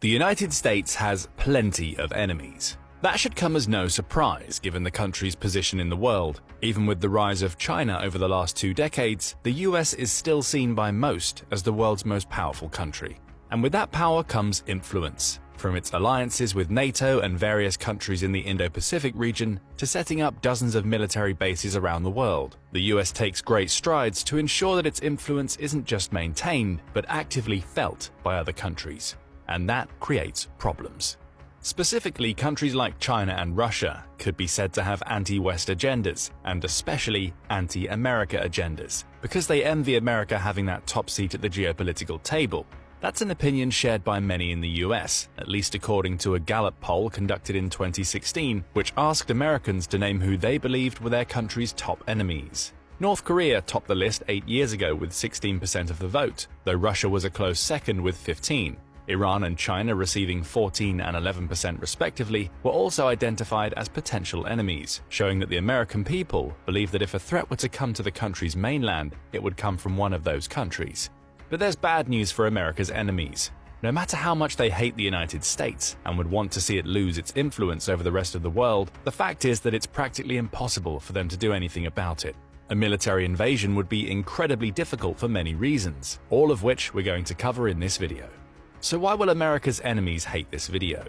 The United States has plenty of enemies. That should come as no surprise given the country's position in the world. Even with the rise of China over the last 2 decades, the US is still seen by most as the world's most powerful country. And with that power comes influence. From its alliances with NATO and various countries in the Indo-Pacific region to setting up dozens of military bases around the world, the US takes great strides to ensure that its influence isn't just maintained, but actively felt by other countries. And that creates problems. Specifically, countries like China and Russia could be said to have anti-West agendas, and especially anti-America agendas, because they envy America having that top seat at the geopolitical table. That's an opinion shared by many in the US, at least according to a Gallup poll conducted in 2016, which asked Americans to name who they believed were their country's top enemies. North Korea topped the list 8 years ago with 16% of the vote, though Russia was a close second with 15%. Iran and China, receiving 14% and 11% respectively, were also identified as potential enemies, showing that the American people believe that if a threat were to come to the country's mainland, it would come from one of those countries. But there's bad news for America's enemies. No matter how much they hate the United States and would want to see it lose its influence over the rest of the world, the fact is that it's practically impossible for them to do anything about it. A military invasion would be incredibly difficult for many reasons, all of which we're going to cover in this video. So why will America's enemies hate this video?